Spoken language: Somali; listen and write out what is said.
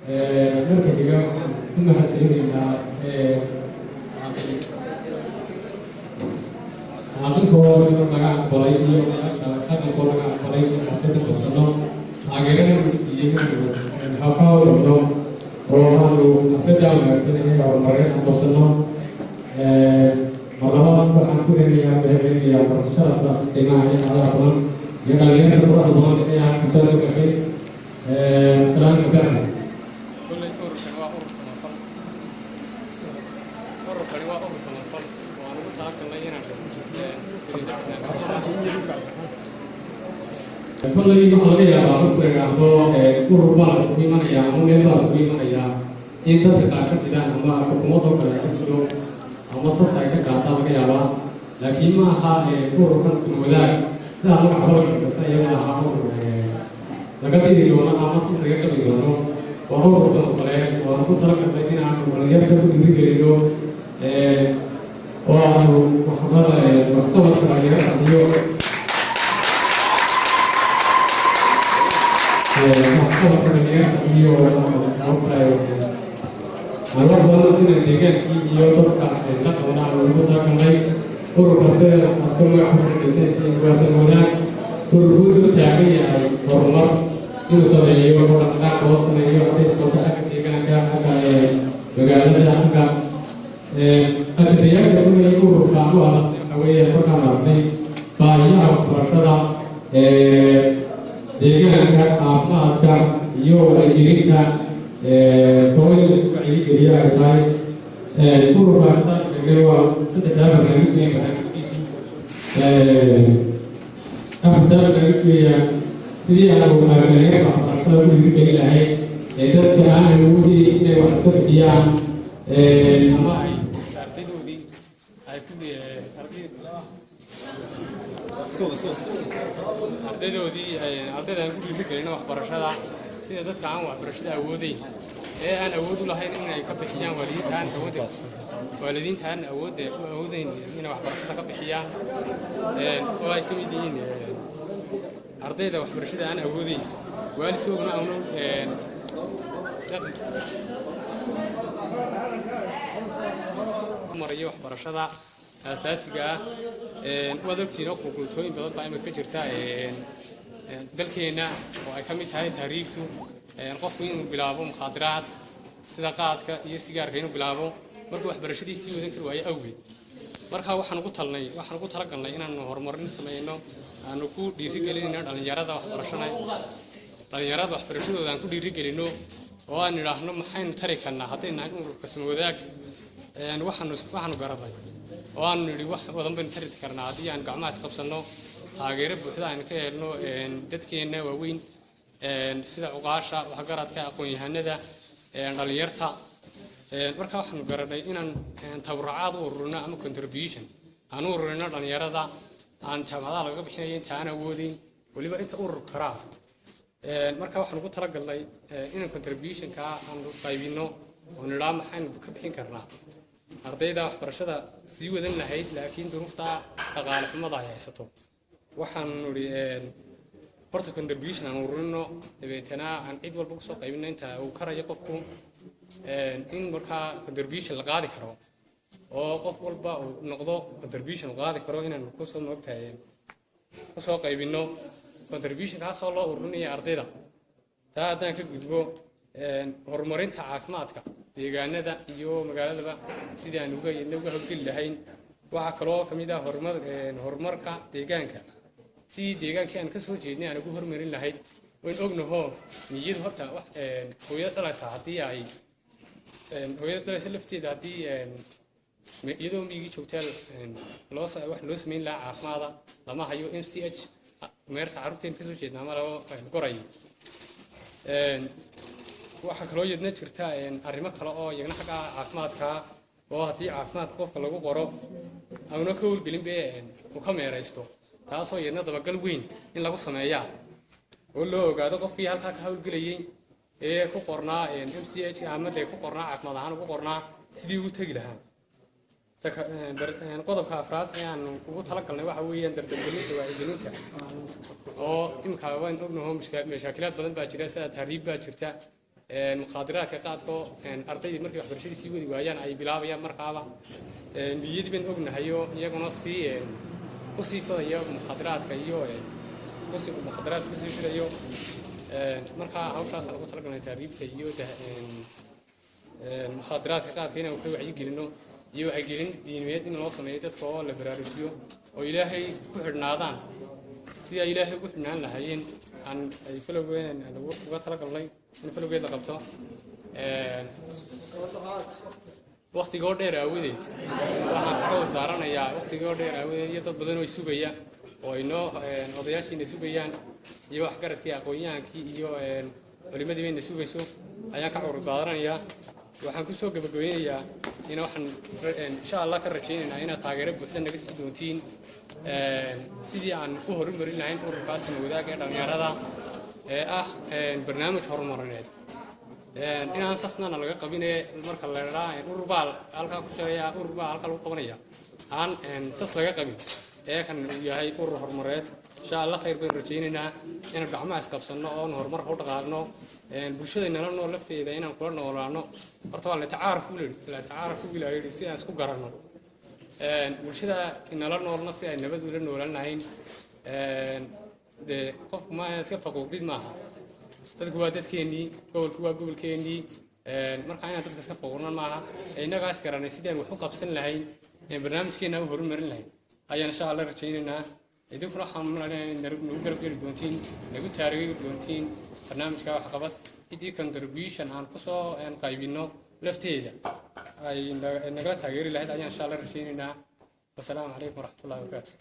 marka xiga ku mahadcelinaynaa caaqilkoo laga aqbalay iyo dhaqankoo laga aqbalay xaflada farsano taageerada iyo habkaa u dhaqno oo aanu xaflada wanaagsan ee horumarin aqoonsano marlabaad waxaan ku mahadcelinayaa barashada qiimaha iyo adaha badan iyo dhalinyarada quruxda badan ee aan kasoo gashay salaam gaar كل يوم هذا يا أخوك هذا كوربان سويمان يا مميزة سويمان يا أنت سكاكا كذا أما حكومة وكذا كذا أما سسايك كذا بقى يا لكن ما ها كوربان سويمان سألنا حوالي بس يا ها لكن يجونا أما سسايك كذا يجونا وهو رسول الله وأنا كنت أقول لك إن أنا ولا يبدأ كذي كذي وأنا محمد محمد سرايا iyo alwaaxda deegaankii iyo dadka dhaqanka lagu taaganay ururkaasi askar magaca waasan wadaag ururku taagan yahay horumar inuu sameeyo dhaqdhaqaaq loo sameeyo dadka deegaanka magaalada xagga ajriyaasha ururka u ahaa waxaweeye markaan arkay baahiyaha waxbarashada deegaanka caafimaadka iyo wacyigelinta hooyada isku wacyigeliya ay tahay ururkaasa sheegay waa saddexdaa barnaamij ee barnaamijkiisu afartaa barnaamijkeeya sidii aanu dhalinyarada waxbarashada u dhiirigeli lahayd dadka aan awoodin inay wax ka bixiyaan ama ay ardaydoodii ay ku ardayda aan ku dhiirigelino waxbarashada sida dadka aan waxbarashada awoodeyn ee aan awood u lahayn inay ka bixiyaan waalidiinta aan awoodeyn inay waxbarashada ka bixiyaan oo ay ka mid yihiin ardayda waxbarashada aan awoodeyn waalidkooduna aanu marayo waxbarashada asaasiga ah waad ogtihiin oo kulkultooyin badan baa imika ka jirta dalkeena oo ay ka mid tahay taariikhtu qofku inuu bilaabo mukhaadaraad sida qaadka iyo sigaarka inuu bilaabo markuu waxbarashadiisii wadan kari waayo awgeed markaa waxaan ugu talagalnay inaanu horumarin sameyno aanu ku dhiirigelinayno dhalinyarada waxbarashadooda aan ku dhiirigelino oo aan idhaahno maxaynu tari karnaa hadday nahay ururka samawadaag waxaanu garanay oo aanu nidhi wax badan baynu tari karnaa haddii aan gacmaha isqabsanno taageero buuxda aynu ka helno dadkeenna waaweyn sida cuqaasha waxgaradka aqoon-yahanada dhalinyarta markaa waxaanu garanay inaan tabarucaad u ururino ama contribution aan u ururino dhalinyarada aan jaamacadaha laga bixinayo inta aan awoodeyn weliba inta urur karaa markaa waxaan ugu talagalnay inaan contributionka aanu qaybino oo nidhaa maxaynu ka bixin karnaa ardayda waxbarashada sii wadan lahayd laakiin duruufta dhaqaale xumada ay haysato waxaanu nidhi horta contribution aan ururino dabeetana aan cid walba kusoo qaybino inta uu karayo qofku in markaa contribution la qaadi karo oo qof walba uu noqdo contribution qaadi karo inaan kusoo moogtahay kusoo qaybino contribution kaasoo loo ururinayo ardayda taa haddaan ka gudbo horumarinta caafimaadka deegaanada iyo magaaladaba sidii aan uga hawlgeli lahayn waxaa kaloo ka mid ah horumarka deegaanka sidii deegaankii aan kasoo jeednay aan ugu hormarin lahayd wayn ognaho niyadu horta hooyada dhalaysa haddii ay hooyada dhalaysa lafteeda haddii iyadoo miyigii joogtaa wax loo samayn lahaa caafimaada lama hayo MCH meerta carruurteen kasoo jeednaa ma lago goray waxaa kaloo yadna jirta arrimo kale oo iyagna xagga caafimaadka oo haddii caafimaadka qofka lagu qoro auna ka howlgelin be uu ka meeraysto taasoo iyadna dabagal weyn in lagu sameeyaa oo loo ogaado qofkii halkaa ka howlgelayay ee ku qornaa MCH ama dee ku qornaa caafimaad ahaan ugu qornaa sidii uu tegi lahaa qodobka afraad ee aan ugu talagalnay waxa weeyaan dardargelinta wacyigelinta oo imika waan ognaho mashaakilaad badan baa jira sida tahriib baa jirta mukhadaraadka qaadko ardayda markay waxbarashada sii wadi waayaan ay bilaabayaan markaaba niyad baan ognahayo iyaguna ku sii fadaya mukhadaraadka iyo mukhadaraadka ku sii fidayo marka hawshaas lagu talagalay taariibta iyo mukhadaraadka qaadka inaan ka wacyi gelino iyo wacyi gelin diimeed in loo sameeyo dadka oo la baraarujiyo oo ilaahay ku xidhnaadaan si ay ilaahay ugu xidhnaan lahaayeen aan ay falowgeen uga talagalnay in falowgeed la qabto waqtigoo dheer aawadeed waxaan ka wasdaaranayaa waqtigoo dheer aawadeed iyo dad badan oo sugaya oo inoo odayaashiina sugayaan iyo waxgaradkii aqoon-yahankii iyo culimadii bayna sugayso ayaan ka curudbaaranayaa waxaan ku soo gabagabeynayaa in waxaan insha Allah ka rajaynaynaa inaad taageero buuxda naga sii doontiin sidii aan ku horumarin lahayn ururkaas wadaag ee dhalinyarada ee ah barnaamij horumarineed inaan sasnana laga qabinay marka la yiraahdo ururbaal halka ku shaqeeya ururbaal halka lagu qabanaya aan sas laga qabin ee kan yahay urur horumarineed insha Allah khayr baan rajaynaynaa in gacmaha isqabsano oo horumar u dhaqaaqno bulshadeenna noo lafteeda inaan kula noolaano horta waa la tacaaruf wiilay si aan isku garanno bulshada inala noolna si ay nabad u noolaan lahayn de qof ma iska faquuqdid maaha dadku waa dadkeenii gobolku waa gobolkeenii marka inaan dadka iska faquuqnaan maaha inagaas garanay sideen wax u qabsan lahayn barnaamijkeena u horumarin lahayn ayaan insha Allah rajaynaynaa idinku waxaan nagu garab geli doontiin nagu taageeri doontiin barnaamijka wax qabad idii contribution aan ku soo qaybino lafteeda ay naga taageeri lahayd ayaan insha Allah rajaynaynaa. Wassalaamu calaykum waraxmatullaahi wabarakaatuh.